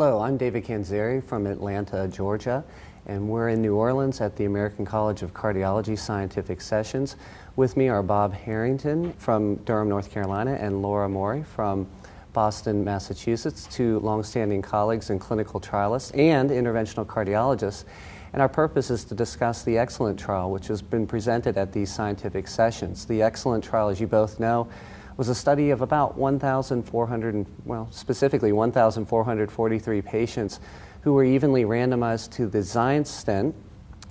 Hello, I'm David Canzeri from Atlanta, Georgia, and we're in New Orleans at the American College of Cardiology Scientific Sessions. With me are Bob Harrington from Durham, North Carolina, and Laura Mori from Boston, Massachusetts, two longstanding colleagues and clinical trialists and interventional cardiologists. And our purpose is to discuss the EXCELLENT trial, which has been presented at these scientific sessions. The EXCELLENT trial, as you both know, was a study of about 1,400, well, specifically 1,443 patients who were evenly randomized to the Xience stent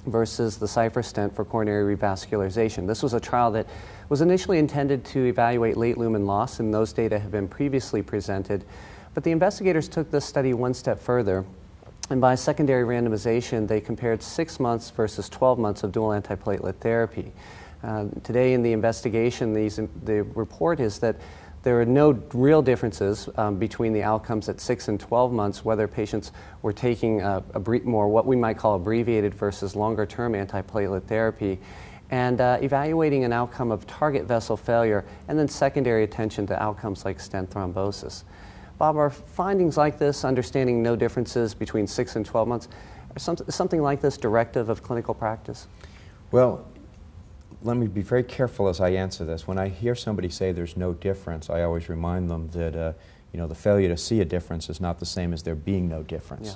versus the Cypher stent for coronary revascularization. This was a trial that was initially intended to evaluate late lumen loss, and those data have been previously presented. But the investigators took this study one step further, and by secondary randomization, they compared 6 months versus 12 months of dual antiplatelet therapy. Today in the investigation, the report is that there are no real differences between the outcomes at 6 and 12 months, whether patients were taking more what we might call abbreviated versus longer-term antiplatelet therapy, and evaluating an outcome of target vessel failure, and then secondary attention to outcomes like stent thrombosis. Bob, are findings like this, understanding no differences between 6 and 12 months, something like this directive of clinical practice? Well, let me be very careful as I answer this. When I hear somebody say there's no difference, I always remind them that the failure to see a difference is not the same as there being no difference.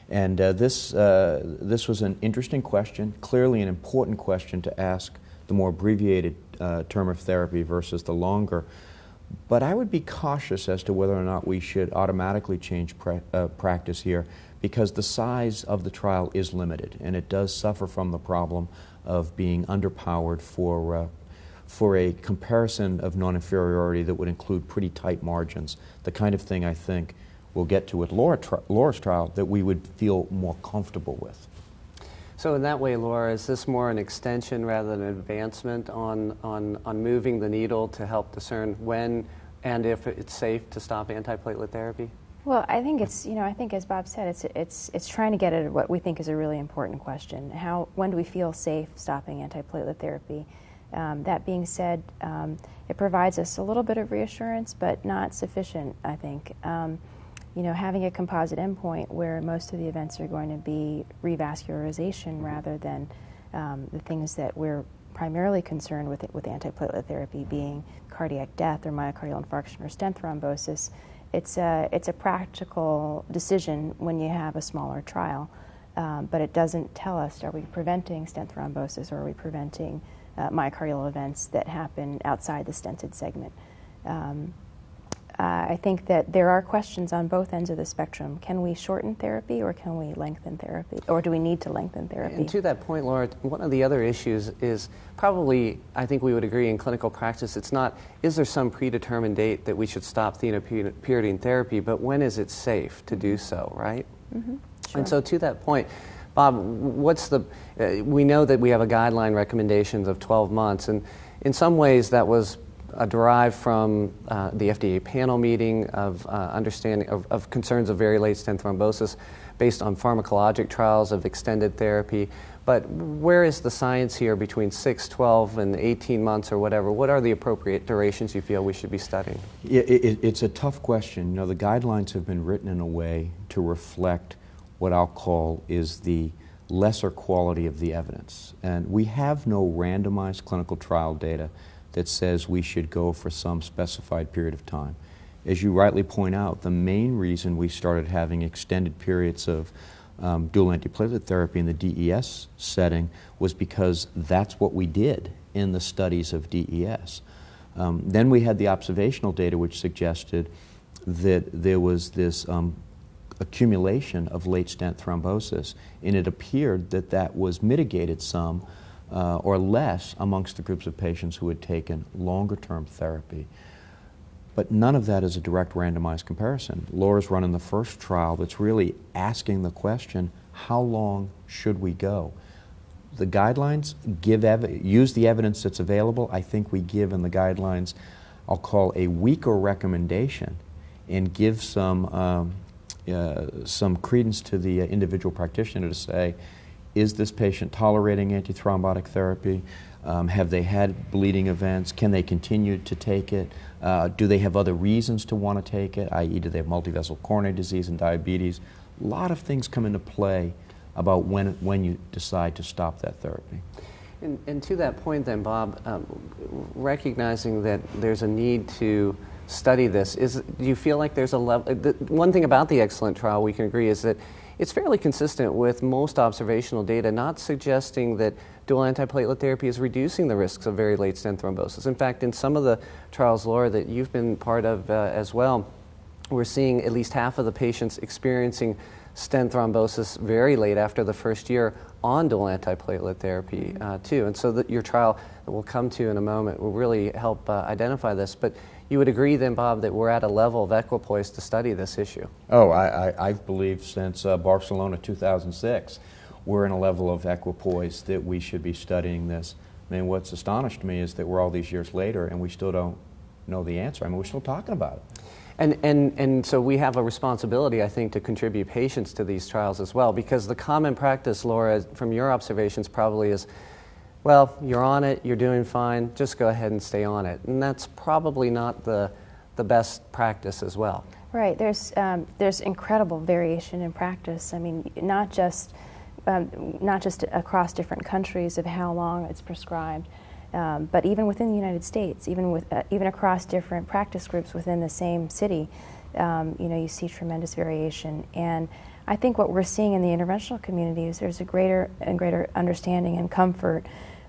Yeah. And this was an interesting question, clearly an important question to ask the more abbreviated term of therapy versus the longer. But I would be cautious as to whether or not we should automatically change practice here, because the size of the trial is limited, and it does suffer from the problem of being underpowered for a comparison of non-inferiority that would include pretty tight margins, the kind of thing I think we'll get to with Laura's trial that we would feel more comfortable with. So in that way, Laura, is this more an extension rather than an advancement on moving the needle to help discern when and if it's safe to stop antiplatelet therapy? Well, I think it's, I think as Bob said, it's trying to get at what we think is a really important question. When do we feel safe stopping antiplatelet therapy? That being said, it provides us a little bit of reassurance, but not sufficient, I think. Having a composite endpoint where most of the events are going to be revascularization rather than the things that we're primarily concerned with antiplatelet therapy being cardiac death or myocardial infarction or stent thrombosis. It's a practical decision when you have a smaller trial, but it doesn't tell us, are we preventing stent thrombosis or are we preventing myocardial events that happen outside the stented segment? I think that there are questions on both ends of the spectrum. Can we shorten therapy or can we lengthen therapy? Or do we need to lengthen therapy? And to that point, Laura, one of the other issues is probably, I think we would agree in clinical practice, it's not, is there some predetermined date that we should stop thenopyridine therapy, but when is it safe to do so, right? Mm-hmm. Sure. And so to that point, Bob, we know that we have a guideline recommendations of 12 months, and in some ways that was derived from the FDA panel meeting of understanding of concerns of very late stent thrombosis based on pharmacologic trials of extended therapy. But where is the science here between 6, 12, and 18 months or whatever? What are the appropriate durations you feel we should be studying? It's a tough question. The guidelines have been written in a way to reflect what I'll call is the lesser quality of the evidence. And we have no randomized clinical trial data that says we should go for some specified period of time. As you rightly point out, the main reason we started having extended periods of dual antiplatelet therapy in the DES setting was because that's what we did in the studies of DES. Then we had the observational data which suggested that there was this accumulation of late stent thrombosis, and it appeared that that was mitigated some or less amongst the groups of patients who had taken longer-term therapy. But none of that is a direct randomized comparison. Laura's running the first trial that's really asking the question, how long should we go? The guidelines use the evidence that's available. I think we give in the guidelines, I'll call a weaker recommendation, and give some credence to the individual practitioner to say, is this patient tolerating antithrombotic therapy? Have they had bleeding events? Can they continue to take it? Do they have other reasons to want to take it, i.e. do they have multivessel coronary disease and diabetes? A lot of things come into play about when you decide to stop that therapy. And to that point then, Bob, recognizing that there's a need to study this, do you feel like there's a level, one thing about the EXCELLENT trial we can agree is that it's fairly consistent with most observational data, not suggesting that dual antiplatelet therapy is reducing the risks of very late stent thrombosis. In fact, in some of the trials, Laura, that you've been part of as well, we're seeing at least half of the patients experiencing stent thrombosis very late after the first year on dual antiplatelet therapy too. And so your trial that we'll come to in a moment will really help identify this. But you would agree then, Bob, that we're at a level of equipoise to study this issue? Oh, I've believed since Barcelona 2006 we're in a level of equipoise that we should be studying this. I mean, what's astonished me is that we're all these years later and we still don't know the answer. I mean, we're still talking about it. And so we have a responsibility, I think, to contribute patients to these trials as well, because the common practice, Laura, from your observations probably is, well, you're on it, you're doing fine, just go ahead and stay on it. And that's probably not the best practice as well. Right. There's incredible variation in practice. I mean, not just across different countries of how long it's prescribed, but even within the United States, even across different practice groups within the same city, you see tremendous variation. And I think what we're seeing in the interventional community is there's a greater and greater understanding and comfort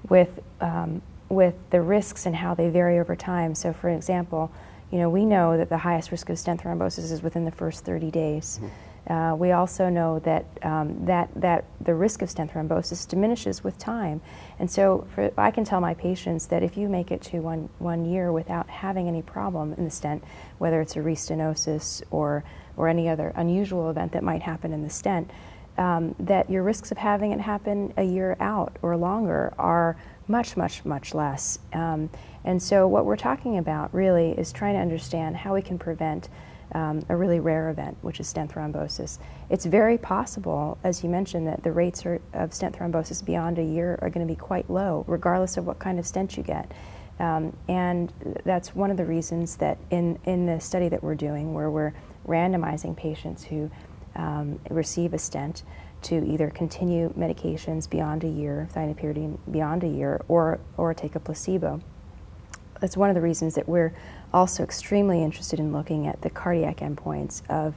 with the risks and how they vary over time. So, for example, we know that the highest risk of stent thrombosis is within the first 30 days. We also know that that the risk of stent thrombosis diminishes with time. And so I can tell my patients that if you make it to one year without having any problem in the stent, whether it's a restenosis or any other unusual event that might happen in the stent, that your risks of having it happen a year out or longer are much, much, much less. And so what we're talking about really is trying to understand how we can prevent a really rare event, which is stent thrombosis. It's very possible, as you mentioned, that the rates of stent thrombosis beyond a year are going to be quite low, regardless of what kind of stent you get. And that's one of the reasons that in the study that we're doing, where we're randomizing patients who receive a stent to either continue medications beyond a year, thienopyridine beyond a year, or take a placebo. That's one of the reasons that we're also extremely interested in looking at the cardiac endpoints of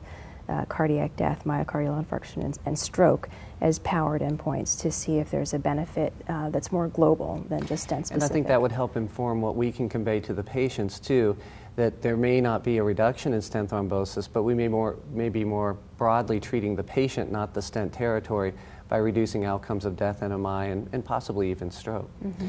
cardiac death, myocardial infarction, and stroke as powered endpoints to see if there's a benefit that's more global than just stent specific. And I think that would help inform what we can convey to the patients too, that there may not be a reduction in stent thrombosis, but we may be more broadly treating the patient, not the stent territory, by reducing outcomes of death, NMI, and possibly even stroke. Mm-hmm.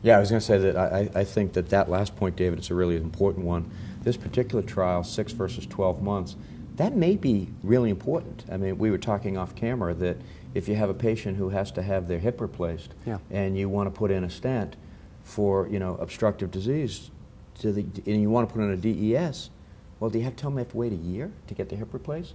Yeah, I was going to say that I think that last point, David, is a really important one. This particular trial, 6 versus 12 months, that may be really important. I mean, we were talking off camera that if you have a patient who has to have their hip replaced and you want to put in a stent for, obstructive disease, and you want to put in a DES, well, do you have to tell them they have to wait a year to get their hip replaced?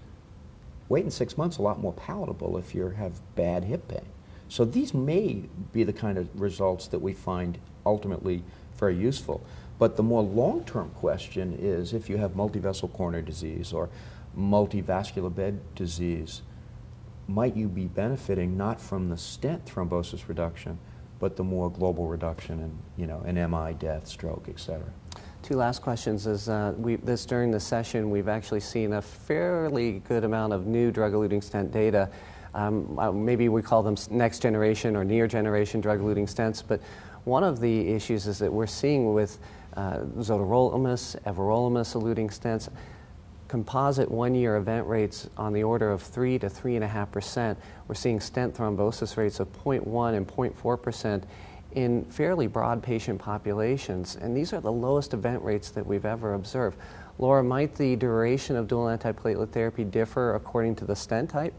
Waiting 6 months is a lot more palatable if you have bad hip pain. So these may be the kind of results that we find ultimately very useful. But the more long-term question is if you have multivessel coronary disease or multivascular bed disease, might you be benefiting not from the stent thrombosis reduction, but the more global reduction in MI, death, stroke, et cetera? Two last questions is during the session we've actually seen a fairly good amount of new drug-eluting stent data. Maybe we call them next generation or near generation drug-eluting stents, but one of the issues is that we're seeing with zotorolimus, everolimus-eluting stents, composite one-year event rates on the order of 3 to 3.5%. We're seeing stent thrombosis rates of 0.1 and 0.4% in fairly broad patient populations, and these are the lowest event rates that we've ever observed. Laura, might the duration of dual antiplatelet therapy differ according to the stent type?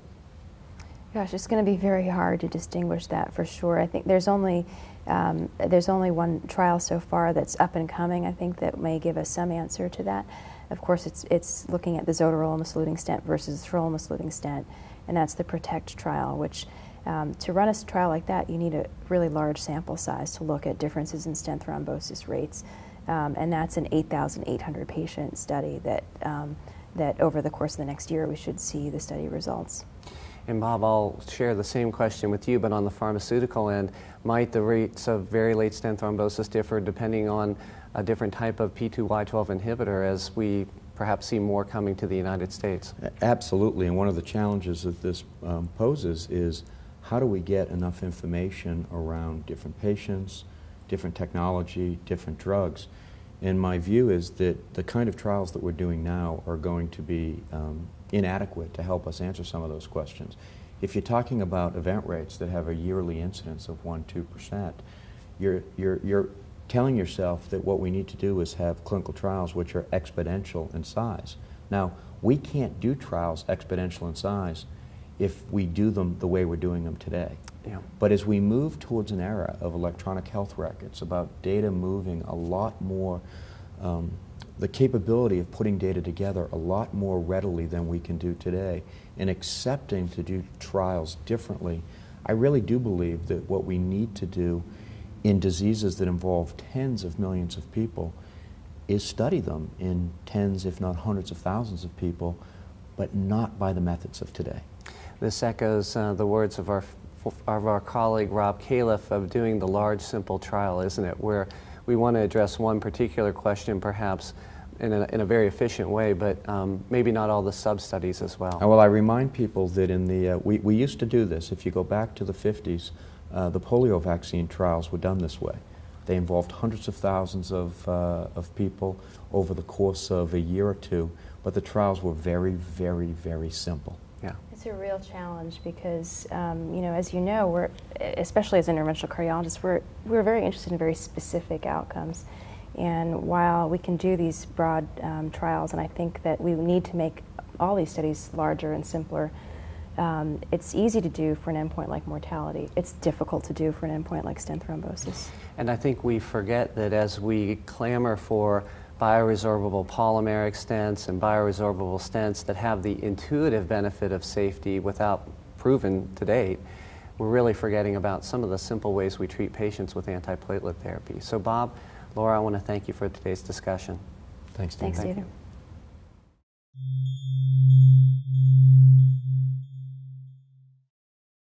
Gosh, it's going to be very hard to distinguish that for sure. I think there's only one trial so far that's up and coming, I think, that may give us some answer to that. Of course, it's looking at the zotorolimus-eluting stent versus the sirolimus-eluting stent, and that's the PROTECT trial, which To run a trial like that, you need a really large sample size to look at differences in stent thrombosis rates, and that's an 8,800 patient study that over the course of the next year we should see the study results. And Bob, I'll share the same question with you, but on the pharmaceutical end, might the rates of very late stent thrombosis differ depending on a different type of P2Y12 inhibitor as we perhaps see more coming to the United States? Absolutely, and one of the challenges that this poses is how do we get enough information around different patients, different technology, different drugs? And my view is that the kind of trials that we're doing now are going to be inadequate to help us answer some of those questions. If you're talking about event rates that have a yearly incidence of 1–2%, you're telling yourself that what we need to do is have clinical trials which are exponential in size. Now, we can't do trials exponential in size if we do them the way we're doing them today. Yeah. But as we move towards an era of electronic health records, about data moving a lot more, the capability of putting data together a lot more readily than we can do today, and accepting to do trials differently, I really do believe that what we need to do in diseases that involve tens of millions of people is study them in tens, if not hundreds of thousands of people, but not by the methods of today. This echoes the words of our colleague Rob Califf of doing the large, simple trial, isn't it? Where we want to address one particular question, perhaps in a very efficient way, but maybe not all the sub-studies as well. Well, I remind people that in the we used to do this. If you go back to the 50s, the polio vaccine trials were done this way. They involved hundreds of thousands of people over the course of a year or two, but the trials were very, very, very simple. Yeah. It's a real challenge because, you know, as you know, we're, especially as interventional cardiologists, we're very interested in very specific outcomes. And while we can do these broad trials, and I think that we need to make all these studies larger and simpler, it's easy to do for an endpoint like mortality. It's difficult to do for an endpoint like stent thrombosis. And I think we forget that as we clamor for bioresorbable polymeric stents and bioresorbable stents that have the intuitive benefit of safety without proven to date, we're really forgetting about some of the simple ways we treat patients with antiplatelet therapy. So Bob, Laura, I want to thank you for today's discussion. Thanks, Steve. Thanks, Stephen.